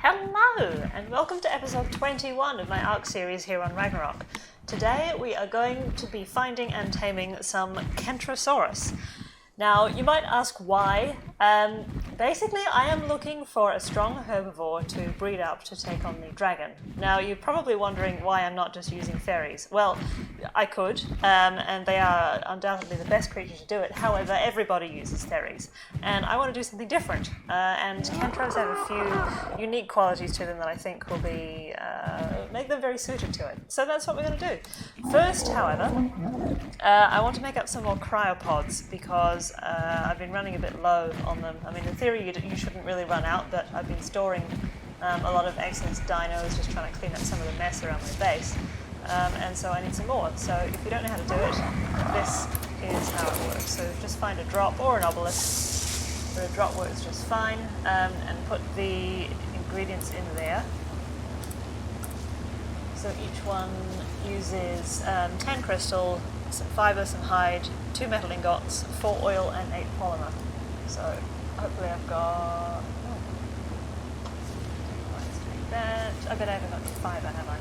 Hello, and welcome to episode 21 of my ARK series here on Ragnarok. Today we are going to be finding and taming some Kentrosaurus. Now, you might ask why. Basically, I am looking for a strong herbivore to breed up to take on the dragon. Now, you're probably wondering why I'm not just using fairies. Well, I could, and they are undoubtedly the best creature to do it. However, everybody uses fairies, and I want to do something different. And Kentros have a few unique qualities to them that I think will be make them very suited to it. So that's what we're going to do. First, however, I want to make up some more cryopods because I've been running a bit low on them. I mean, in theory, you shouldn't really run out, but I've been storing a lot of excess dinos, just trying to clean up some of the mess around my base. And so I need some more. So if you don't know how to do it, this is how it works. So just find a drop or an obelisk, where a drop works just fine, and put the ingredients in there. So each one uses 10 crystal, some fibre, some hide, 2 metal ingots, 4 oil and 8 polymer. So hopefully I've got... let's take that. I bet I haven't got any fibre, have I?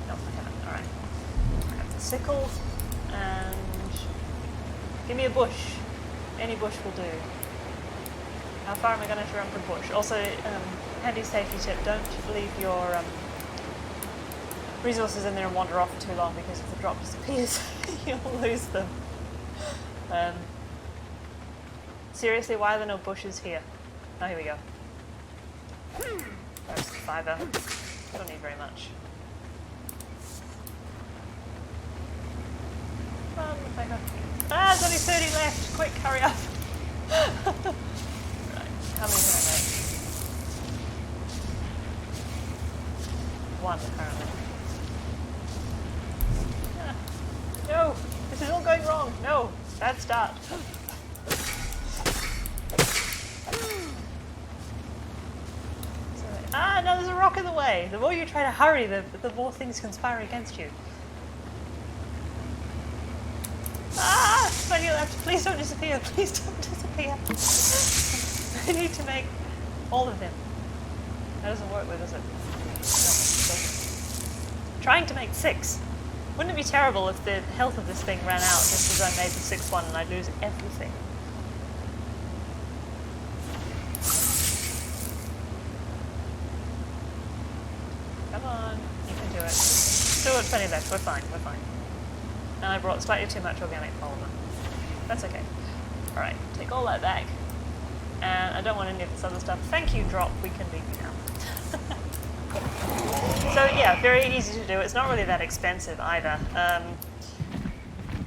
No, I haven't. Alright. I have the sickle, and give me a bush. Any bush will do. How far am I going to run from bush? Also, handy safety tip, don't leave your resources in there and wander off for too long, because if the drop disappears, you'll lose them. Seriously, why are there no bushes here? Oh, here we go. There's the fibre. Don't need very much. There's only 30 left! Quick, hurry up! Right, how many can I make? 1 currently. No! This is all going wrong! No! Bad start. No, there's a rock in the way. The more you try to hurry, the more things conspire against you. Plenty left. Please don't disappear. Please don't disappear. I need to make all of them. That doesn't work with, does it? No. Trying to make 6. Wouldn't it be terrible if the health of this thing ran out just as I made the 6th one and I'd lose everything? Come on, you can do it. Still got plenty left, we're fine, we're fine. And I brought slightly too much organic polymer. That's okay. Alright, take all that back. And I don't want any of this other stuff. Thank you, drop, we can leave you now. So yeah, very easy to do. It's not really that expensive either.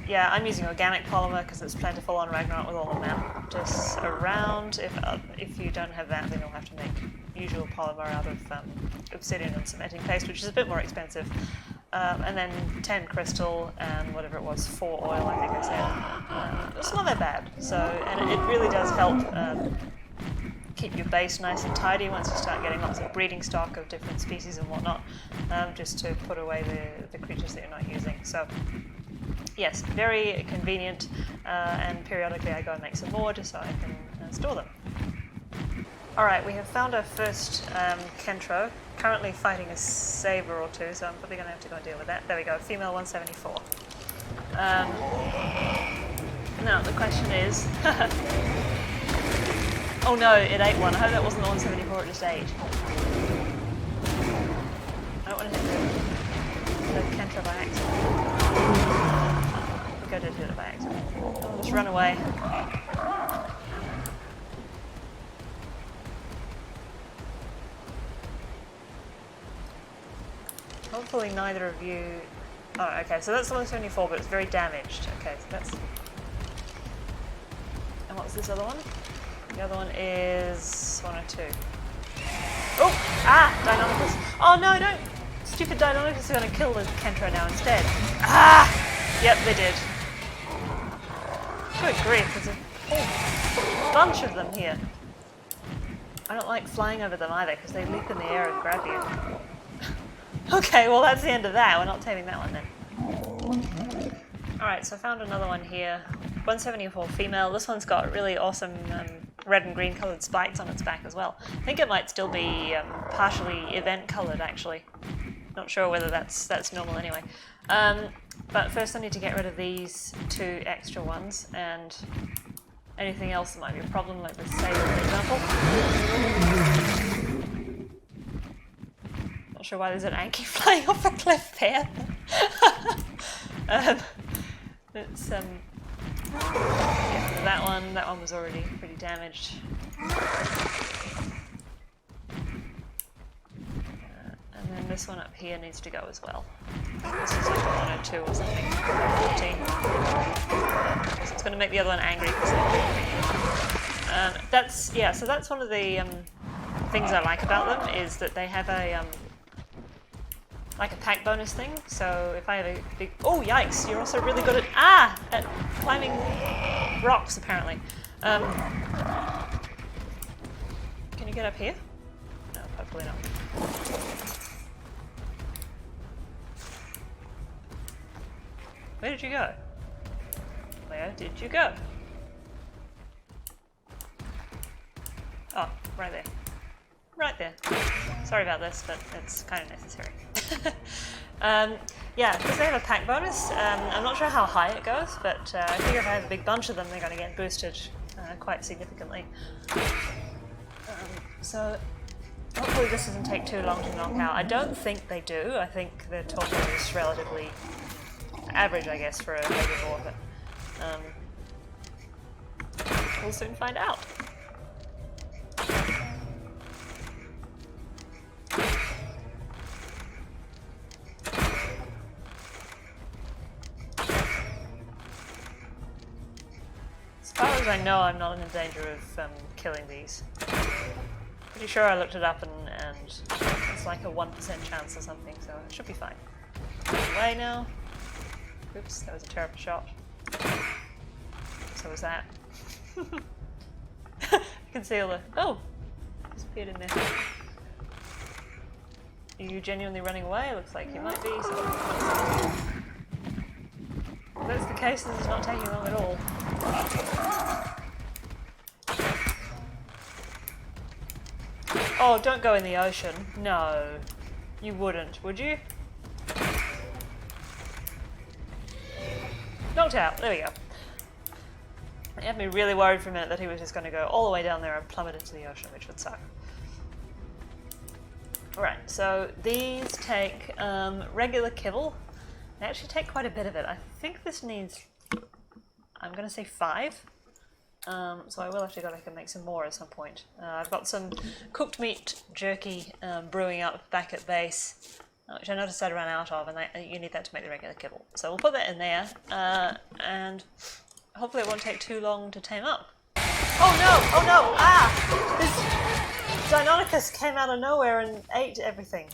Yeah, I'm using organic polymer because it's plentiful on Ragnarok with all the mantis around. If you don't have that, then you'll have to make usual polymer out of obsidian and cementing paste, which is a bit more expensive. And then 10 crystal and whatever it was, 4 oil, I think I said. It's not that bad. So, and it really does help keep your base nice and tidy once you start getting lots of breeding stock of different species and whatnot, just to put away the creatures that you're not using. So yes, very convenient, and periodically I go and make some more just so I can store them. Alright, we have found our first Kentro, currently fighting a saber or two, so I'm probably going to have to go and deal with that. There we go, female 174. Now the question is... Oh no, it ate one. I hope that wasn't the 174 it just ate. I don't want to hit the Kentro by accident. I think I did hit it by accident. I'll just run away. Hopefully neither of you... Oh, okay, so that's the 174, but it's very damaged. Okay, so that's... And what's this other one? The other one is 102. Oh! Deinonychus. Oh no, don't! Stupid Deinonychus are going to kill the Kentro now instead. Yep, they did. Good grief, there's a whole bunch of them here. I don't like flying over them either, because they leap in the air and grab you. Okay, well that's the end of that. We're not taming that one then. Alright, so I found another one here. 174 female. This one's got really awesome red and green coloured spikes on its back as well. I think it might still be partially event coloured actually. Not sure whether that's normal anyway. But first I need to get rid of these 2 extra ones and anything else that might be a problem, like this saber for example. Not sure why there's an Anki flying off a cliff there. It's yeah, that one was already pretty damaged. And then this one up here needs to go as well. This is like a 102 or something. 14. So it's going to make the other one angry. So that's one of the things I like about them, is that they have a like a pack bonus thing. So if I have a big... Oh, yikes! You're also really good at climbing rocks, apparently. Can you get up here? No, hopefully not. Where did you go? Where did you go? Oh, right there. Right there. Sorry about this, but it's kind of necessary. Yeah, because they have a pack bonus. I'm not sure how high it goes, but I figure if I have a big bunch of them, they're going to get boosted quite significantly. So hopefully this doesn't take too long to knock out. I don't think they do. I think the torso is relatively average, I guess, for a herbivore, but we'll soon find out. As far as I know, I'm not in danger of killing these. Pretty sure I looked it up and it's like a 1% chance or something, so it should be fine. Away now. Oops, that was a terrible shot. So was that. You can see all the... Oh! Disappeared in there. Are you genuinely running away? Looks like you might be. So if that's the case, this is not taking long at all. Oh, don't go in the ocean. No. You wouldn't, would you? Knocked out. There we go. It had me really worried for a minute that he was just going to go all the way down there and plummet into the ocean, which would suck. Alright, so these take regular kibble. They actually take quite a bit of it. I think this needs, I'm going to say 5. So I will have to go back and make some more at some point. I've got some cooked meat jerky brewing up back at base, which I noticed I'd run out of, and you need that to make the regular kibble. So we'll put that in there, and hopefully it won't take too long to tame up. Oh no! Oh no! Ah! This Deinonychus came out of nowhere and ate everything.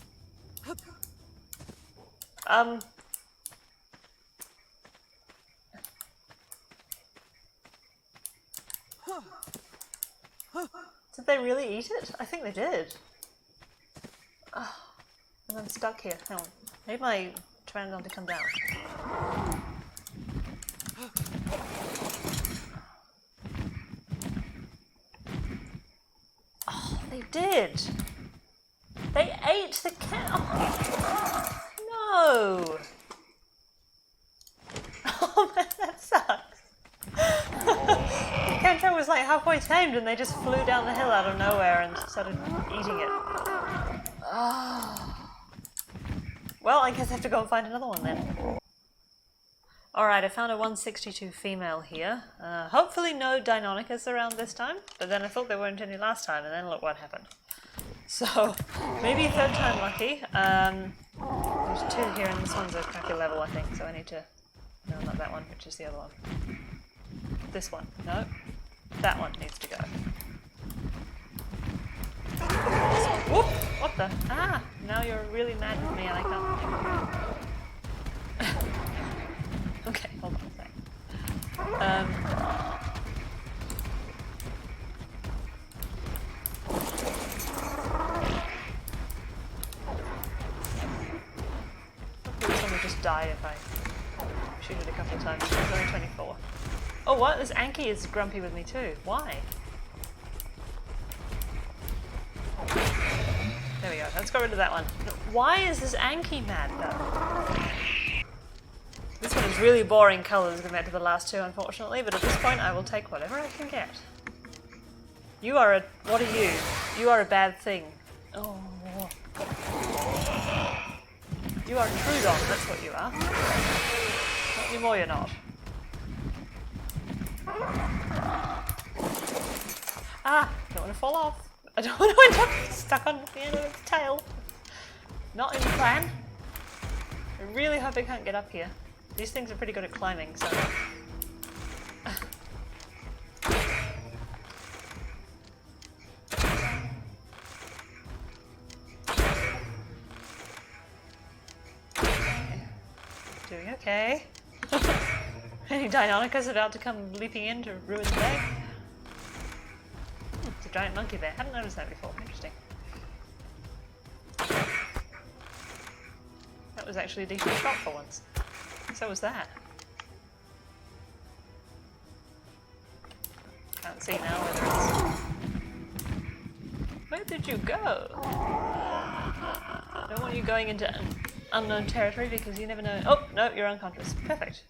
Did they really eat it? I think they did. Oh, and I'm stuck here. Hang on. I need my Pteranodon to come down. Oh, they did! They ate the cat! Oh, no! Oh man, that sucks! Kentro was like halfway tamed and they just flew down the hill out of nowhere and started eating it. Oh. Well, I guess I have to go and find another one then. Alright, I found a 162 female here. Hopefully no Deinonychus around this time, but then I thought there weren't any last time, and then look what happened. So, maybe third time lucky. There's 2 here, and this one's a crappy level, I think, so I need to... No, not that one, which is the other one. This one. No. That one needs to go. Whoop! What the? Ah! Now you're really mad with me and I can't... Okay, hold on a sec. Hopefully this one will just die if I shoot it a couple of times. It's only 24. Oh what? This Anki is grumpy with me too. Why? let's get rid of that one. Why is this Anki mad though? This one is really boring colours compared to the last two, unfortunately, but at this point I will take whatever I can get. You are a... what are you? You are a bad thing. Oh. You are Trudon, that's what you are. Not anymore, you're not. Ah! Don't want to fall off. I don't want to end up stuck on the end of its tail. Not in the plan. I really hope I can't get up here. These things are pretty good at climbing, so... Doing okay. Any Deinonychus about to come leaping in to ruin the day? It's a giant monkey there. Hadn't noticed that before. Interesting. That was actually a decent shot for once. So was that. Can't see now whether it's... Where did you go? I don't want you going into unknown territory because you never know. Oh, no, you're unconscious. Perfect.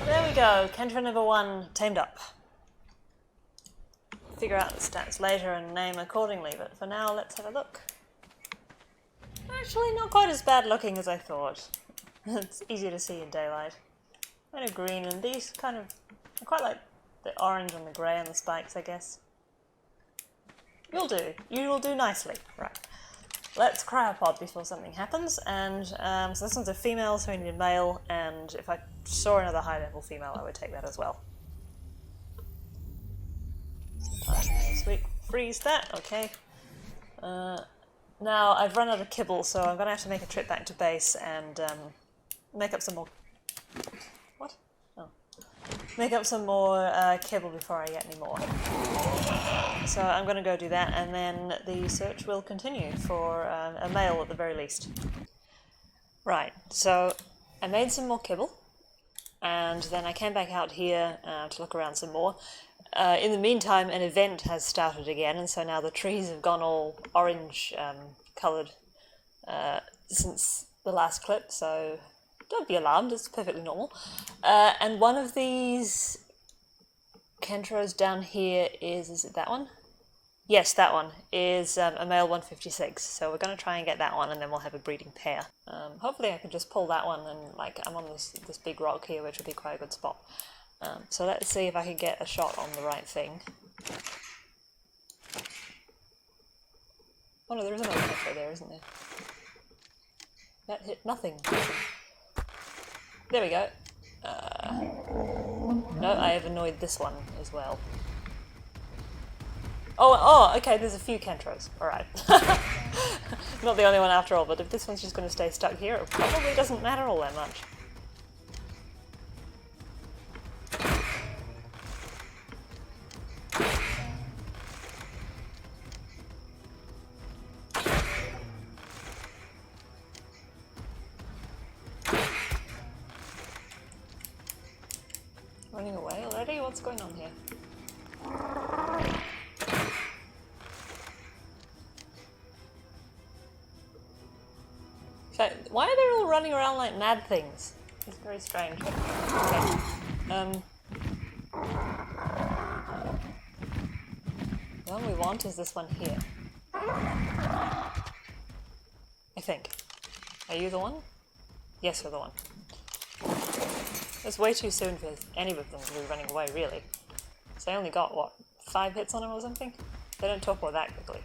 There we go. Kentra number 1 tamed up. Figure out the stats later and name accordingly, but for now, let's have a look. Actually, not quite as bad looking as I thought. It's easier to see in daylight. Kind of green, and these kind of... I quite like the orange and the grey on the spikes, I guess. You'll do. You will do nicely. Right. Let's cryopod before something happens, and so this one's a female, so we need a male, and if I saw another high-level female, I would take that as well. Sweet. Freeze that. Okay. Now, I've run out of kibble, so I'm going to have to make a trip back to base and make up some more... What? Oh. Make up some more kibble before I get any more. So I'm going to go do that, and then the search will continue for a male at the very least. Right, so I made some more kibble, and then I came back out here to look around some more. In the meantime, an event has started again, and so now the trees have gone all orange coloured since the last clip, so don't be alarmed, it's perfectly normal. And one of these kentros down here is it that one? Yes, that one is a male 156, so we're going to try and get that one, and then we'll have a breeding pair. Hopefully I can just pull that one, and like I'm on this big rock here, which will be quite a good spot. So let's see if I can get a shot on the right thing. Oh no, there is another kentro there, isn't there? That hit nothing. There we go. No, I have annoyed this one as well. Oh, okay, there's a few kentros. Alright. Not the only one after all, but if this one's just going to stay stuck here, it probably doesn't matter all that much. Running away already? What's going on here? So, why are they all running around like mad things? It's very strange. Okay. The one we want is this one here. I think. Are you the one? Yes, you're the one. It's way too soon for any of them to be running away, really. So I only got, what, 5 hits on them or something? They don't teleport that quickly.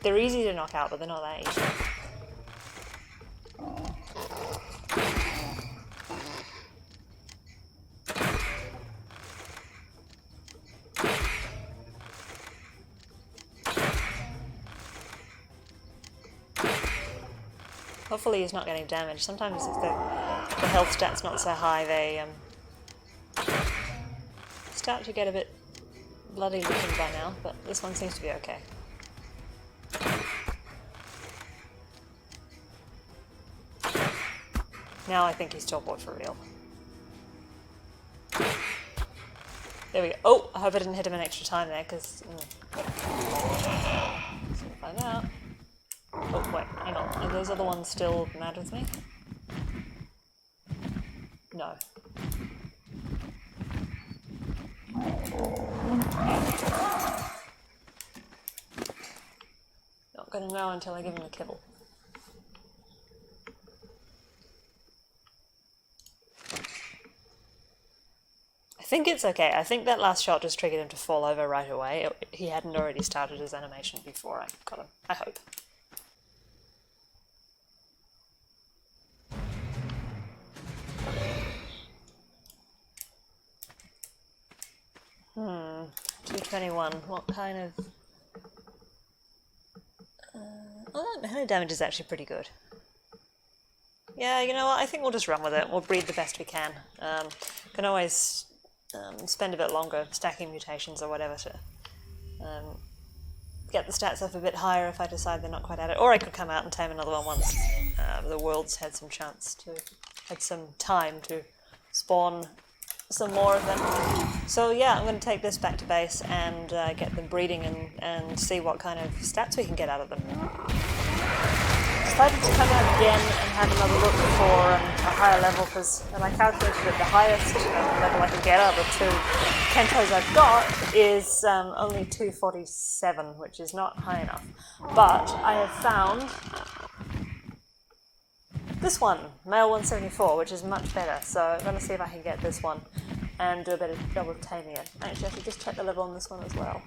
They're easy to knock out, but they're not that easy. Hopefully he's not getting damaged. Sometimes if the health stat's not so high, they start to get a bit bloody looking by now, but this one seems to be okay. Now I think he's teleport for real. There we go. Oh, I hope I didn't hit him an extra time there, because... Let's find out. Oh, wait, hang on. Are those other ones still mad with me? No. Not gonna know until I give him a kibble. I think it's okay. I think that last shot just triggered him to fall over right away. He hadn't already started his animation before I got him. I hope. Hmm. 221. What kind of... oh, that damage is actually pretty good. Yeah, you know what? I think we'll just run with it. We'll breed the best we can. Can always spend a bit longer stacking mutations or whatever to get the stats up a bit higher if I decide they're not quite at it. Or I could come out and tame another one once the world's had some time to spawn some more of them. So yeah, I'm going to take this back to base and get them breeding and see what kind of stats we can get out of them. Decided to come out again and have another look for a higher level, because I calculated that the highest level I can get out of the two Kentros I've got is only 247, which is not high enough. But I have found this one, male 174, which is much better. So I'm going to see if I can get this one and do a better job of taming it. Actually, I should just check the level on this one as well.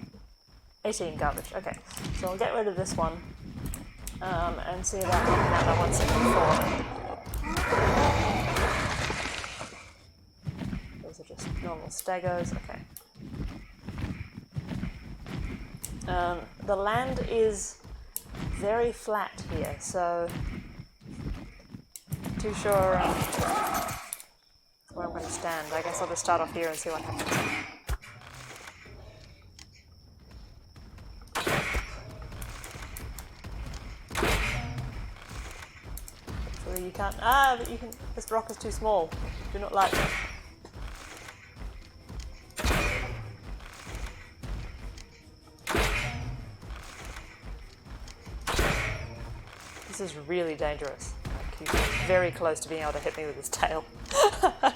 18 garbage. Okay, so I'll get rid of this one. And see about knocking out that 174. Those are just normal stegos, okay. The land is very flat here, so not too sure where I'm going to stand. I guess I'll just start off here and see what happens. You can't. Ah, but you can. This rock is too small. Do not like it. This is really dangerous. Like, he's very close to being able to hit me with his tail. Let's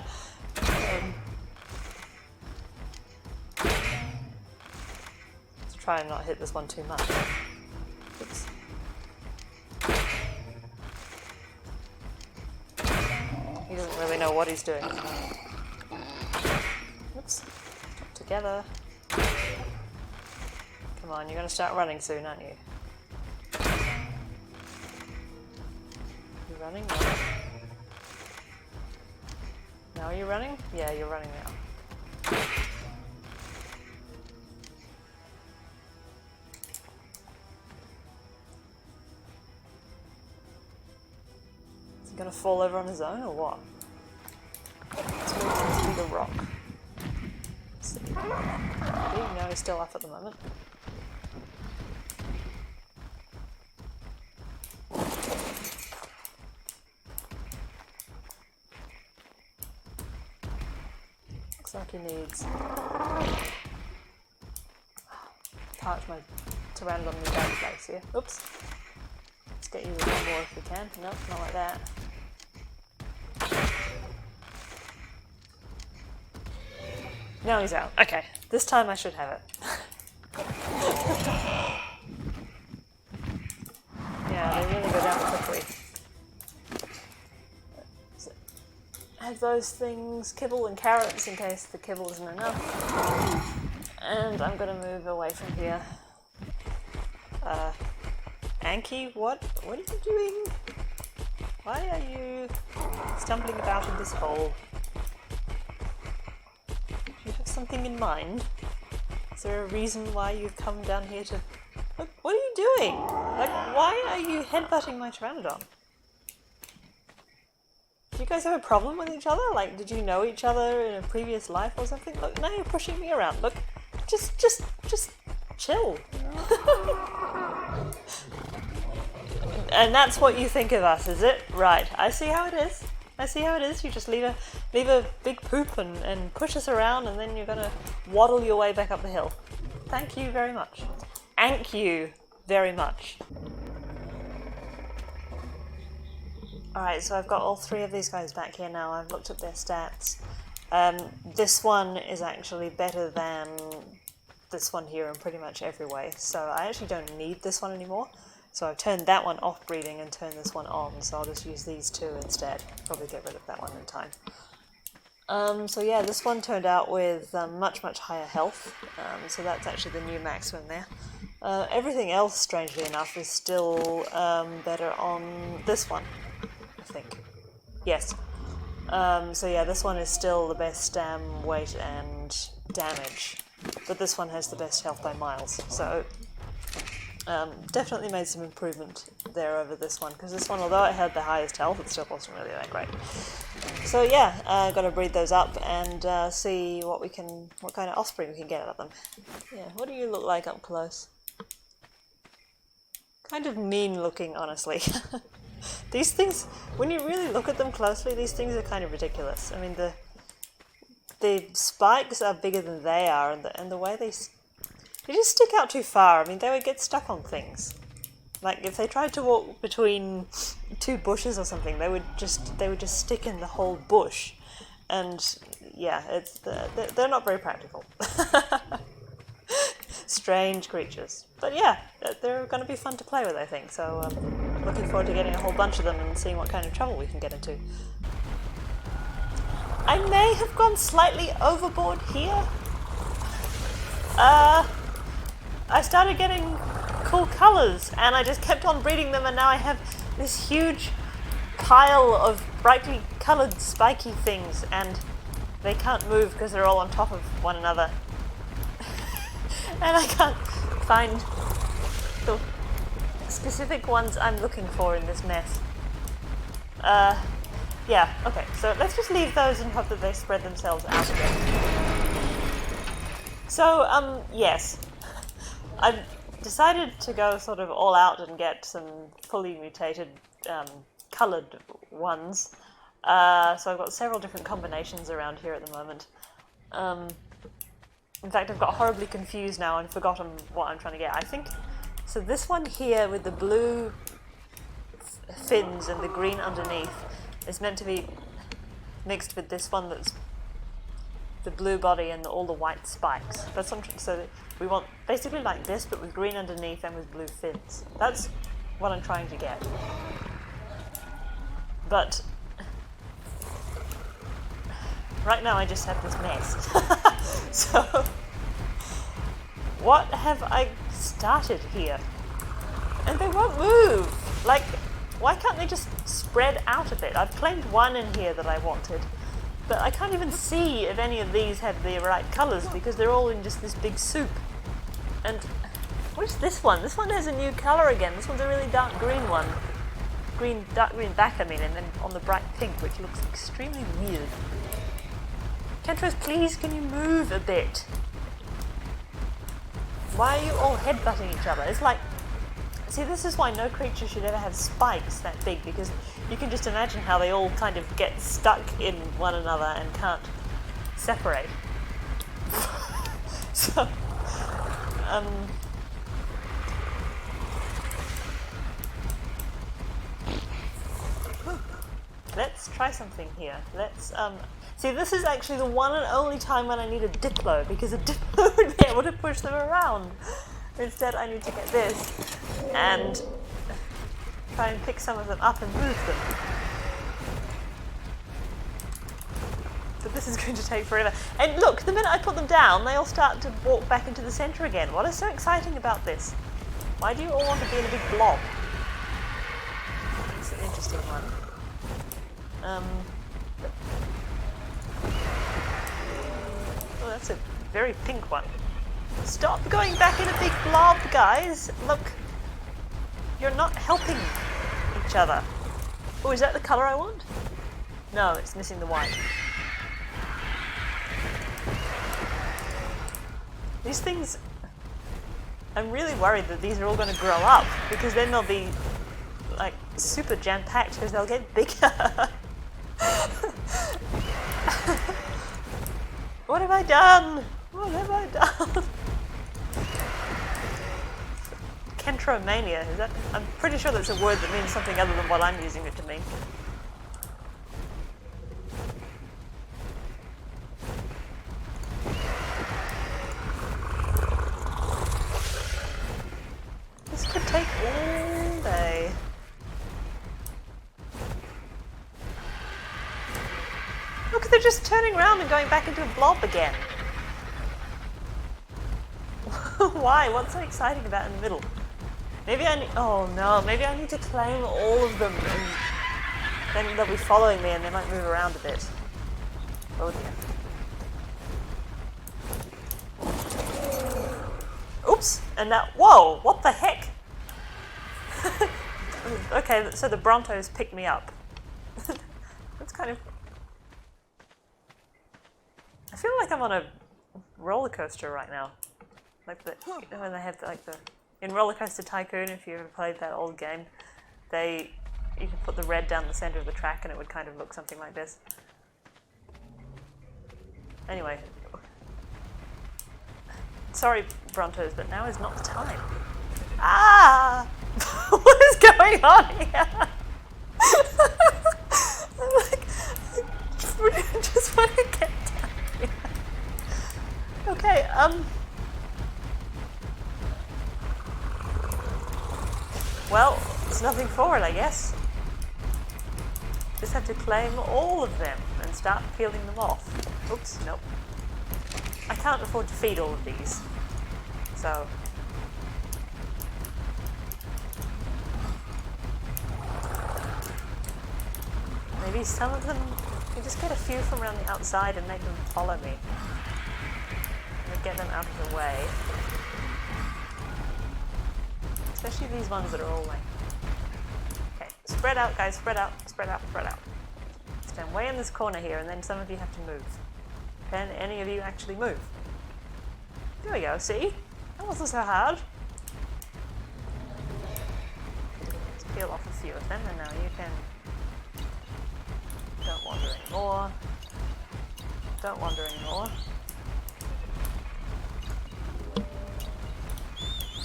try and not hit this one too much. Oops. He doesn't really know what he's doing. Oops. Together. Come on, you're going to start running soon, aren't you? You running? No. Now are you running? Yeah, you're running now. Gonna fall over on his own or what? Let's move to this bigger rock. Let's see. No, he's still up at the moment. Looks like he needs parch my pteranodon in the bad place here. Oops. Let's get you with one more if we can. Nope, not like that. Now he's out. Okay, this time I should have it. Yeah, they really go down quickly. So, have those things, kibble and carrots in case the kibble isn't enough. And I'm gonna move away from here. Anki, what are you doing? Why are you stumbling about in this hole? Do you have something in mind? Is there a reason why you've come down here to... Look, what are you doing? Like, why are you headbutting my pteranodon? Do you guys have a problem with each other? Like, did you know each other in a previous life or something? Look, now you're pushing me around. Look, just chill. And that's what you think of us, is it? Right, I see how it is. I see how it is. You just leave a big poop and push us around, and then you're gonna waddle your way back up the hill. Thank you very much. Thank you very much. Alright, so I've got all three of these guys back here now. I've looked at their stats. This one is actually better than this one here in pretty much every way, so I actually don't need this one anymore. So I've turned that one off breeding and turned this one on, so I'll just use these two instead. Probably get rid of that one in time. So yeah, this one turned out with much higher health, so that's actually the new maximum there. Everything else, strangely enough, is still better on this one, I think. Yes. So yeah, this one is still the best stam, weight, and damage, but this one has the best health by miles, so definitely made some improvement there over this one, because this one, although it had the highest health, it still wasn't really that great. So yeah, got to breed those up and see what kind of offspring we can get out of them. Yeah, what do you look like up close? Kind of mean looking, honestly. These things, when you really look at them closely, these things are kind of ridiculous. I mean, the spikes are bigger than they are, and the way they just stick out too far. I mean, they would get stuck on things. Like, if they tried to walk between two bushes or something, they would just stick in the whole bush. And yeah, they're not very practical. Strange creatures. But yeah, they're going to be fun to play with, I think. So looking forward to getting a whole bunch of them and seeing what kind of trouble we can get into. I may have gone slightly overboard here. I started getting cool colours, and I just kept on breeding them, and now I have this huge pile of brightly coloured spiky things, and they can't move because they're all on top of one another. And I can't find the specific ones I'm looking for in this mess. Yeah, okay, so let's just leave those and hope that they spread themselves out again. So, yes. I've decided to go sort of all out and get some fully mutated, coloured ones. So I've got several different combinations around here at the moment. In fact, I've got horribly confused now and forgotten what I'm trying to get. I think, so this one here with the blue fins and the green underneath is meant to be mixed with this one that's the blue body and all the white spikes. That's what so we want basically like this, but with green underneath and with blue fins. That's what I'm trying to get. But right now I just have this mess. So what have I started here? And they won't move. Like, why can't they just spread out a bit? I've claimed one in here that I wanted, but I can't even see if any of these have the right colours because they're all in just this big soup. And what is this one? This one has a new colour again. This one's a really dark green one. Dark green back, I mean, and then on the bright pink, which looks extremely weird. Kentros, please, can you move a bit? Why are you all headbutting each other? It's like, see, this is why no creature should ever have spikes that big, because you can just imagine how they all kind of get stuck in one another and can't separate. So, let's try something here. Let's, see, this is actually the one and only time when I need a Diplo, because a Diplo would be able to push them around. Instead, I need to get this and try and pick some of them up and move them. But this is going to take forever. And look, the minute I put them down, they all start to walk back into the center again. What is so exciting about this? Why do you all want to be in a big blob? It's an interesting one. Oh, that's a very pink one. Stop going back in a big blob, guys! Look, you're not helping each other. Oh, is that the colour I want? No, it's missing the white. These things, I'm really worried that these are all going to grow up, because then they'll be like super jam-packed because they'll get bigger. What have I done? What have I done? Kentromania, is that? I'm pretty sure that's a word that means something other than what I'm using it to mean. This could take all day. Look, they're just turning around and going back into a blob again. Why? What's so exciting about in the middle? Maybe I need, oh no, maybe I need to claim all of them and then they'll be following me and they might move around a bit. Oh dear. Oops, and now, whoa, what the heck? Okay, so the Brontos picked me up. That's kind of... I feel like I'm on a roller coaster right now. Like the, you know, when they have like the... In Roller Coaster Tycoon, if you ever played that old game, you could put the red down the center of the track and it would kind of look something like this. Anyway. Sorry, Brontos, but now is not the time. Ah! What is going on here? I'm like, I just want to get down here. Okay, well, there's nothing for it, I guess. Just have to claim all of them and start peeling them off. Oops, nope. I can't afford to feed all of these, so... Maybe some of them, you just get a few from around the outside and make them follow me. And get them out of the way. Especially these ones that are all like... Okay, spread out guys, spread out, spread out, spread out. Stand way in this corner here and then some of you have to move. Can any of you actually move? There we go, see? That wasn't so hard. Let's peel off a few of them and now you can... Don't wander anymore. Don't wander anymore.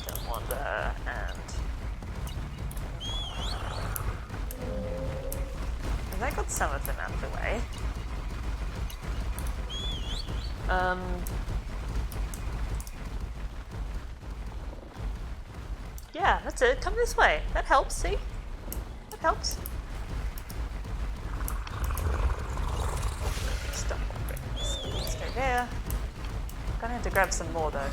Don't wander and... I got some of them out of the way. Yeah, that's it. Come this way. That helps, see? That helps. Stop wandering. Stay there. Gonna have to grab some more though.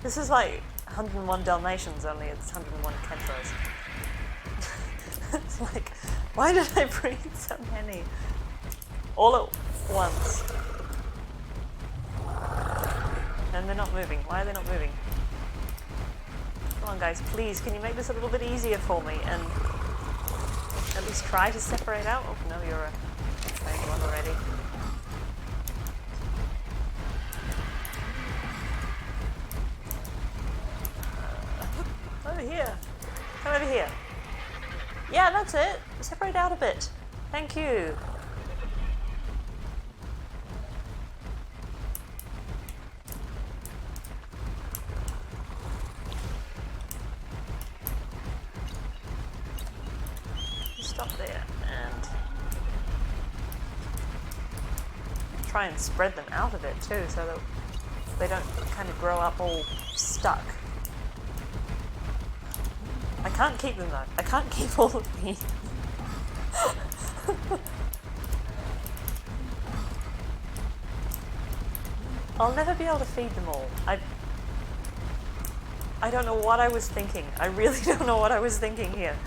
This is like 101 Dalmatians, only it's 101 Kentros. It's like, why did I breed so many? All at once. And they're not moving. Why are they not moving? Come on guys, please, can you make this a little bit easier for me and at least try to separate out? Oh no, you're a main one already. Over here. Come over here. Yeah, that's it. Separate out a bit. Thank you. Stop there and try and spread them out a bit too so that they don't kind of grow up all stuck. I can't keep them though. I can't keep all of these. I'll never be able to feed them all. I don't know what I was thinking. I really don't know what I was thinking here.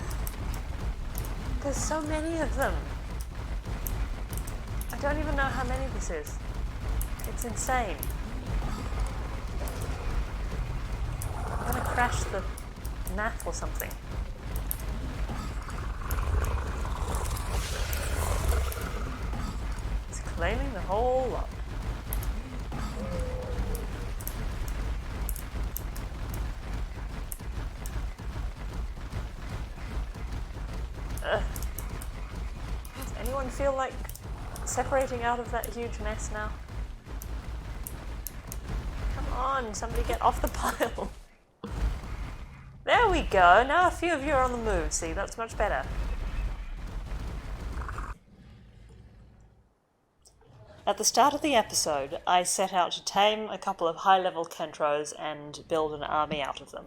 There's so many of them. I don't even know how many this is. It's insane. I'm gonna crash the math or something. It's claiming the whole lot. anyone feel like separating out of that huge mess now? Come on, somebody get off the pile. There we go, now a few of you are on the move, see, that's much better. At the start of the episode, I set out to tame a couple of high-level kentros and build an army out of them.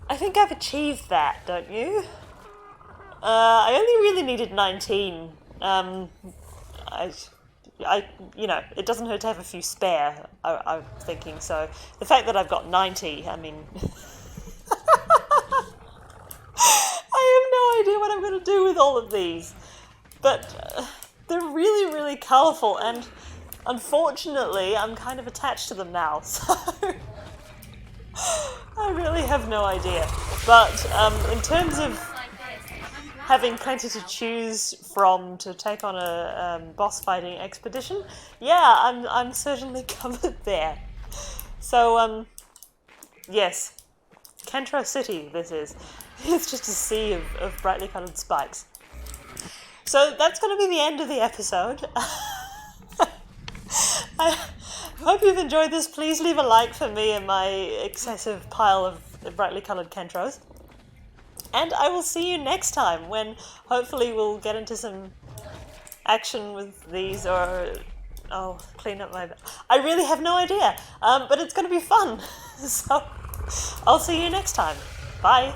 I think I've achieved that, don't you? I only really needed 19. You know, it doesn't hurt to have a few spare, I'm thinking, so the fact that I've got 90, I mean... I have no idea what I'm going to do with all of these, but they're really, really colourful, and unfortunately I'm kind of attached to them now, so... I really have no idea, but in terms of having plenty to choose from to take on a boss fighting expedition, yeah, I'm certainly covered there. So, yes, Kentro City this is. It's just a sea of brightly coloured spikes. So that's going to be the end of the episode. I hope you've enjoyed this. Please leave a like for me and my excessive pile of brightly coloured kentros. And I will see you next time when hopefully we'll get into some action with these, or I'll clean up my... I really have no idea, but it's going to be fun. So I'll see you next time. Bye.